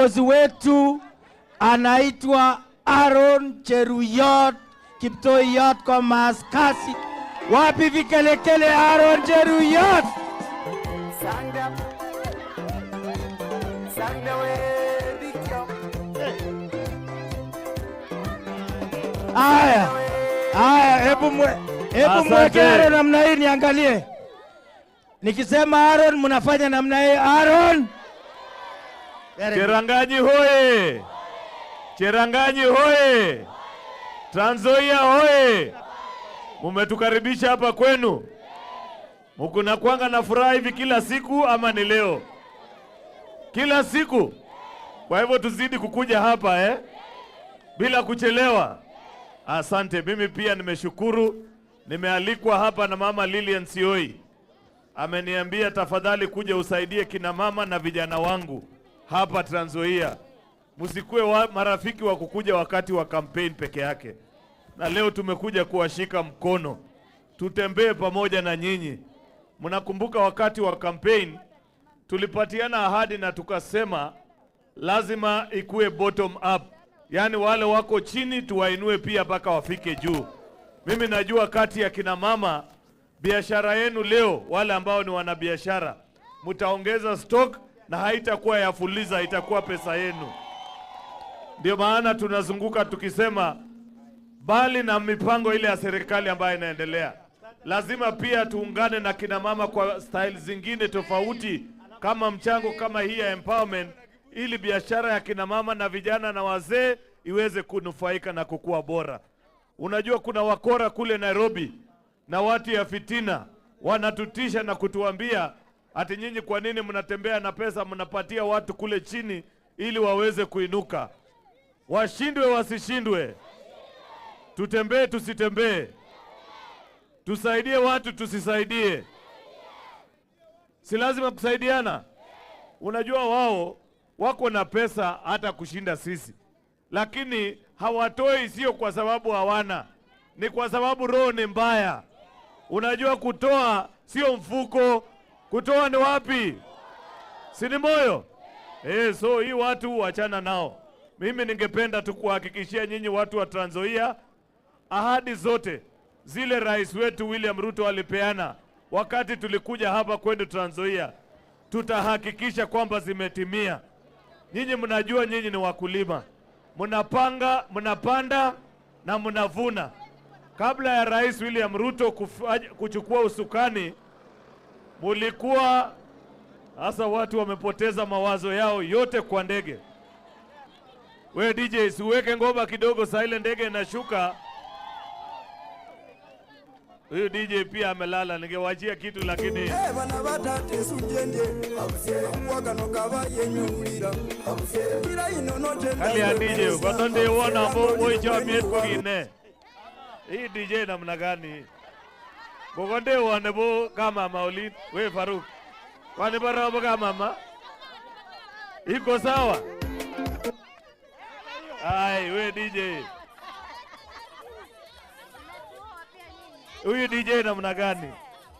Kiongozi wetu anaitwa Aaron Cheruyot Kiptoiyot kwa Maskasi. Wapi vikelekele Aaron Cheruyot? Hebu mweke Aaron namna hii niangalie. Nikisema Aaron mnafanya namna hii. Aaron. Cheranganyi hoye! Cheranganyi hoye! Trans Nzoia hoye! Mumetukaribisha hapa kwenu. Mukuna kwanga na furaha hivi kila siku ama ni leo? Kila siku. Kwa hivyo tuzidi kukuja hapa bila kuchelewa. Asante, mimi pia nimeshukuru. Nimealikwa hapa na Mama Lilian Sioi. Ameniambia tafadhali kuja usaidie kina mama na vijana wangu hapa Trans Nzoia. Musikue marafiki wa kukuja wakati wa campaign peke yake. Na leo tumekuja kuwashika mkono. Tutembee pamoja na nyinyi. Mnakumbuka wakati wa campaign tulipatiana ahadi na tukasema lazima ikue bottom up. Yaani wale wako chini tuwainue pia mpaka wafike juu. Mimi najua kati ya kina mama biashara yenu leo, wale ambao ni wanabiashara, mtaongeza stock na haitakuwa ya fuliza, itakuwa pesa yenu. Ndio maana tunazunguka tukisema bali na mipango ile ya serikali ambayo inaendelea, lazima pia tuungane na kina mama kwa style zingine tofauti, kama mchango kama hii ya empowerment, ili biashara ya kina mama na vijana na wazee iweze kunufaika na kukua bora. Unajua kuna wakora kule Nairobi na watu ya fitina wanatutisha na kutuambia ati nyinyi kwa nini mnatembea na pesa mnapatia watu kule chini ili waweze kuinuka. Washindwe wasishindwe. Tutembee tusitembee. Tusaidie watu tusisaidie. Si lazima kusaidiana. Unajua wao wako na pesa hata kushinda sisi. Lakini hawatoi sio kwa sababu hawana. Ni kwa sababu roho ni mbaya. Unajua kutoa sio mfuko. Kutoa ni wapi? Si ni moyo? So hii watu wachana nao. Mimi ningependa tu kuhakikishia nyinyi watu wa Trans Nzoia, ahadi zote zile rais wetu William Ruto alipeana wakati tulikuja hapa kwenda Trans Nzoia, tutahakikisha kwamba zimetimia. Nyinyi mnajua nyinyi ni wakulima. Mnapanga, mnapanda na mnavuna. Kabla ya rais William Ruto kuchukua usukani, mulikuwa hasa watu wamepoteza mawazo yao yote kwa ndege. We DJ, siweke ngoma kidogo saa ile ndege inashuka. Huyu DJ pia amelala, ningewachia kitu lakini kali ya DJ, kwa tonde uona mbo icho mieko gine. Hii DJ namna gani? Bogonde uone bo kama Maulid, we Faruk. Kwani bara bo kama mama? Iko sawa? Ai, we DJ. Huyu DJ namna gani?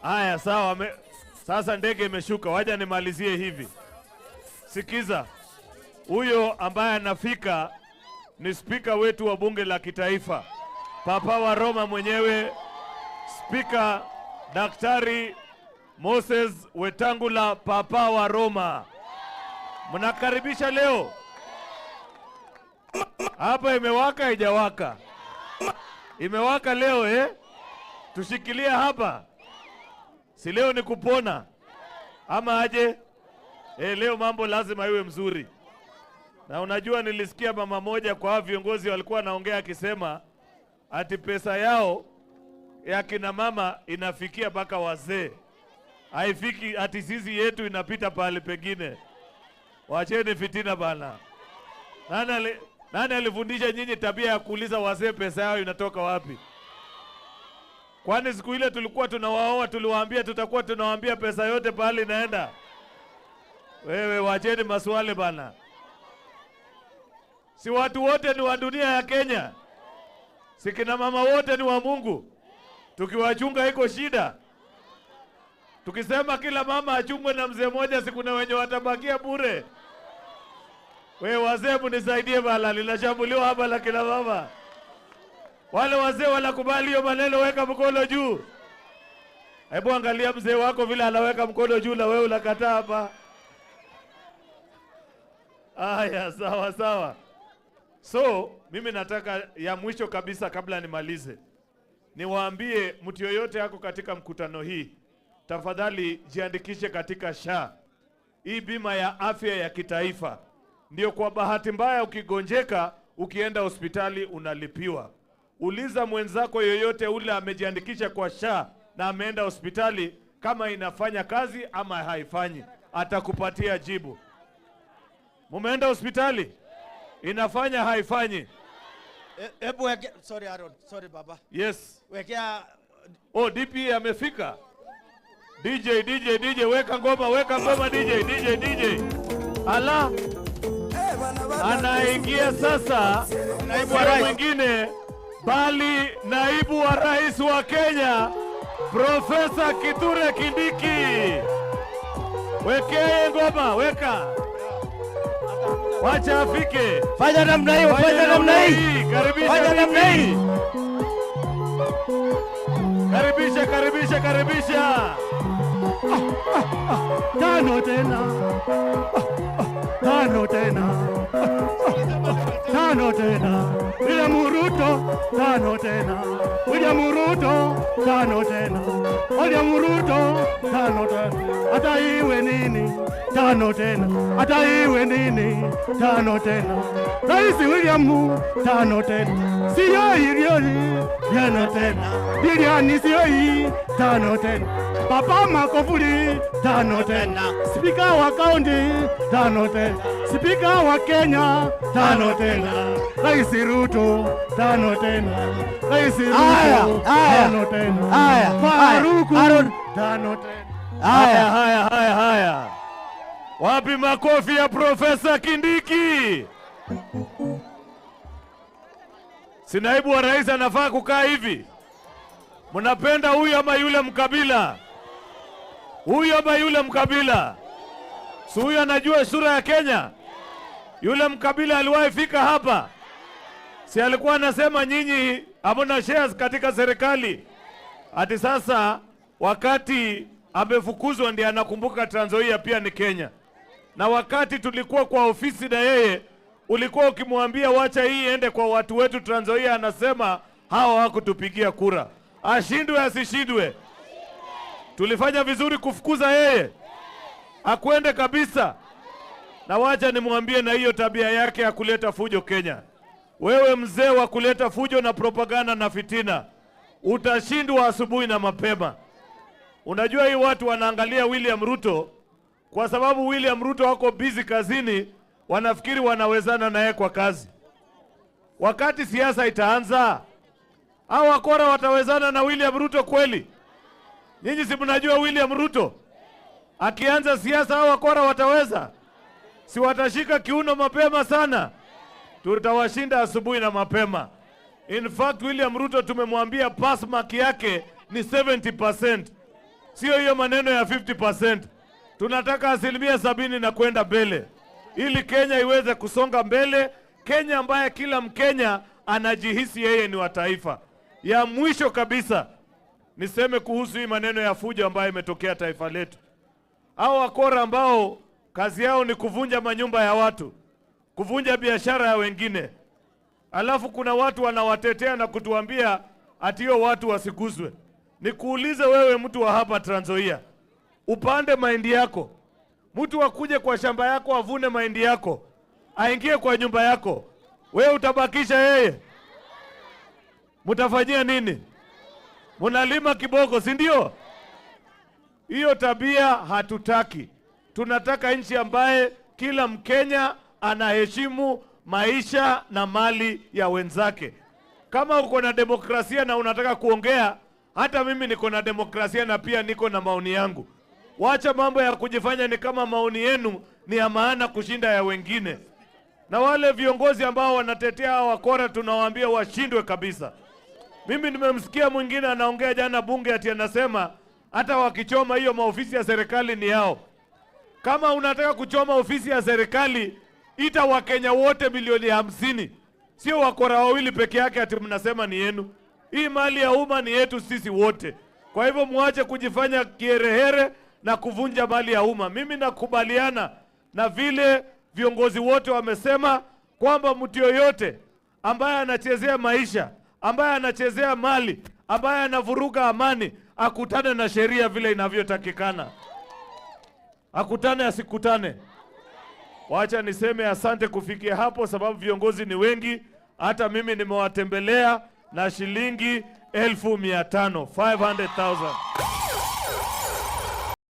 Haya sawa, sasa ndege imeshuka. Wacha nimalizie hivi. Sikiza. Huyo ambaye anafika ni spika wetu wa bunge la kitaifa, Papa wa Roma mwenyewe, Spika Daktari Moses Wetangula, Papa wa Roma. Mnakaribisha leo. Hapa imewaka haijawaka? Imewaka leo Tushikilia hapa. Si leo ni kupona ama aje? Leo mambo lazima iwe mzuri. Na unajua nilisikia mama moja kwa viongozi walikuwa naongea akisema ati pesa yao ya kina mama inafikia mpaka wazee. Haifiki ati sisi yetu inapita pale pengine. Wacheni fitina bana. Nani alifundisha nyinyi tabia ya kuuliza wazee pesa yao inatoka wapi? Kwani siku ile tulikuwa tunawaoa tuliwaambia tutakuwa tunawaambia pesa yote pale inaenda? Wewe wacheni maswali bana. Si watu wote ni wa dunia ya Kenya? Si kina mama wote ni wa Mungu? Tukiwachunga iko shida. Tukisema kila mama achungwe na mzee mmoja, si kuna wenye watabakia bure? We wazee munisaidie bala, linashambuliwa hapa la kila mama. Wale wazee wanakubali hiyo maneno, weka mkono juu. Hebu angalia mzee wako vile anaweka mkono juu na wewe unakataa hapa. Aya, sawa sawa. So, mimi nataka ya mwisho kabisa kabla nimalize. Niwaambie mtu yoyote yako katika mkutano hii, tafadhali jiandikishe katika SHA. Hii bima ya afya ya kitaifa. Ndio kwa bahati mbaya ukigonjeka, ukienda hospitali unalipiwa. Uliza mwenzako yoyote ule amejiandikisha kwa SHA na ameenda hospitali kama inafanya kazi ama haifanyi. Atakupatia jibu. Mumeenda hospitali? Inafanya haifanyi? Hebu weke, sorry Aaron, sorry baba. Yes. Wekea. Oh, DP amefika. DJ, weka ngoma DJ. Ala. Anaingia sasa naibu wa rais mwingine, bali naibu wa rais wa Kenya, Profesa Kithure Kindiki. Wekee ngoma, weka. Wacha afike. Fanya namna hiyo, fanya namna hii. Fanya namna hii. Karibisha. Tano tena. William Ruto, tano tena. Hata iwe nini, tano tena. Rais William, tano tena. Siyo hilioni, tano tena. Diliani siyo hii, tano tena. Papa Magufuli, tano tena. Spika wa kaunti, tano tena. Spika wa Kenya, tano tena. Rais Ruto, tano tena. Tano tena. Faruku, tano tena. Haya. Wapi makofi ya Profesa Kindiki? Si naibu wa rais anafaa kukaa hivi? Mnapenda huyu ama yule mkabila? Si huyu anajua sura ya Kenya? Yule mkabila aliwahi fika hapa? Si alikuwa anasema nyinyi hamna shares katika serikali? Ati sasa wakati amefukuzwa ndiye anakumbuka Trans Nzoia pia ni Kenya. Na wakati tulikuwa kwa ofisi na yeye, ulikuwa ukimwambia wacha hii ende kwa watu wetu Trans Nzoia, anasema hawa hawakutupigia kura. Ashindwe asishindwe? Tulifanya vizuri kufukuza yeye? Akwende kabisa. Na wacha nimwambie, na hiyo tabia yake ya kuleta fujo Kenya. Wewe mzee wa kuleta fujo na propaganda na fitina, utashindwa asubuhi na mapema. Unajua hii watu wanaangalia William Ruto kwa sababu William Ruto wako busy kazini, wanafikiri wanawezana naye kwa kazi. Wakati siasa itaanza, hao wakora watawezana na William Ruto kweli? Nyinyi si mnajua William Ruto akianza siasa hao wakora wataweza? Si watashika kiuno mapema sana? Tutawashinda asubuhi na mapema. In fact, William Ruto tumemwambia pass mark yake ni 70%. Sio hiyo maneno ya 50%. Tunataka 70% na kwenda mbele, ili Kenya iweze kusonga mbele, Kenya ambaye kila Mkenya anajihisi yeye ni wa taifa. Ya mwisho kabisa niseme kuhusu hii maneno ya fujo ambayo imetokea taifa letu. Hao wakora ambao kazi yao ni kuvunja manyumba ya watu, kuvunja biashara ya wengine. Alafu kuna watu wanawatetea na kutuambia ati hiyo watu wasiguzwe. Nikuulize wewe, mtu wa hapa Trans Nzoia, upande mahindi yako, mtu akuje kwa shamba yako avune mahindi yako, aingie kwa nyumba yako, wewe utabakisha yeye? Mtafanyia nini? Mnalima kiboko, si ndio? Hiyo tabia hatutaki. Tunataka nchi ambaye kila Mkenya anaheshimu maisha na mali ya wenzake. Kama uko na demokrasia na unataka kuongea, hata mimi niko na demokrasia na pia niko na maoni yangu. Wacha mambo ya kujifanya ni kama maoni yenu ni ya maana kushinda ya wengine. Na wale viongozi ambao wanatetea hawa wakora tunawaambia washindwe kabisa. Mimi nimemsikia mwingine anaongea jana bunge ati anasema hata wakichoma hiyo maofisi ya serikali ni yao. Kama unataka kuchoma ofisi ya serikali, ita Wakenya wote milioni 50. Sio wakora wawili peke yake ati mnasema ni yenu. Hii mali ya umma ni yetu sisi wote. Kwa hivyo muache kujifanya kierehere na kuvunja mali ya umma. Mimi nakubaliana na vile viongozi wote wamesema kwamba mtu yoyote ambaye anachezea maisha, ambaye anachezea mali, ambaye anavuruga amani, akutane na sheria vile inavyotakikana. Akutane asikutane. Wacha niseme asante kufikia hapo, sababu viongozi ni wengi. Hata mimi nimewatembelea na shilingi 500,000.